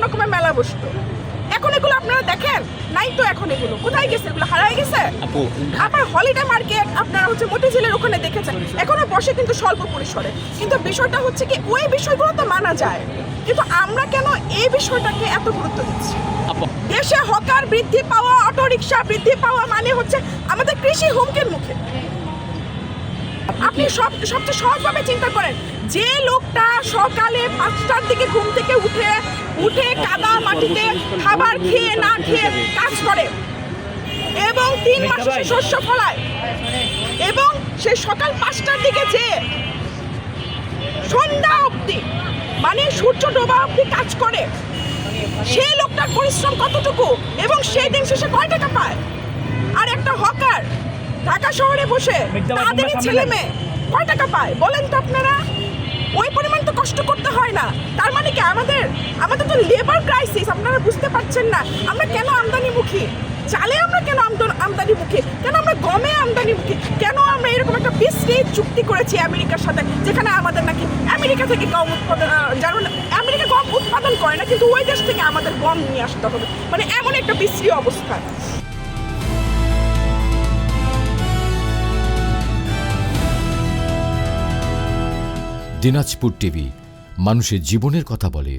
রকমের মেলা বসতো। এখন এগুলো আপনারা দেখেন নাই তো, এখন এগুলো কোথায় গেছে, এগুলো হারায় গেছে। আবার হলিডে মার্কেট আপনারা হচ্ছে মতিঝিলের ওখানে দেখেছেন, এখনো বসে কিন্তু স্বল্প পরিসরে। কিন্তু বিষয়টা হচ্ছে কি ওই বিষয়গুলো তো মানা যায়, কিন্তু আমরা কেন এই বিষয়টাকে এত গুরুত্ব দিচ্ছি? দেশে হকার বৃদ্ধি পাওয়া, অটোরিকশা বৃদ্ধি পাওয়া মানে হচ্ছে আমাদের কৃষি হুমকির মুখে। আপনি সবচেয়ে সহজভাবে চিন্তা করেন, যে লোকটা সকালে 5টার দিকে ঘুম থেকে উঠে কাদা মাটিতে খাবার খেয়ে না খেয়ে কাজ করে এবং 3 মাসে সে শস্য ফলায়, এবং সে সকাল 5টার দিকে যে সন্ধ্যা অবধি মানে সূর্য ডোবা অবধি কাজ করে, সেই লোকটার পরিশ্রম কতটুকু এবং সেই দিন শেষে কয় টাকা পায়? আর একটা হকার ঢাকা শহরে বসে তাদের ছেলে মেয়ে কয় টাকা পায় বলেন তো আপনারা? ওই পরিমাণ তো কষ্ট করতে হয় না। তার মানে কি আমাদের তো লেবার ক্রাইসিস, আপনারা বুঝতে পারছেন না? আমরা কেন আমদানিমুখী? চালে আমরা কেন আমদানিমুখী? কেন আমরা গমে আমদানিমুখী? কেন আমরা এরকম একটা বিশ্রী চুক্তি করেছি আমেরিকার সাথে, যেখানে আমাদের নাকি আমেরিকা থেকে গম উৎপাদন, যেমন আমেরিকা গম উৎপাদন করে না কিন্তু ওই দেশ থেকে আমাদের গম নিয়ে আসতে হবে। মানে এমন একটা বিশ্রী অবস্থা। দিনাজপুর টিভি, মানুষের জীবনের কথা বলে।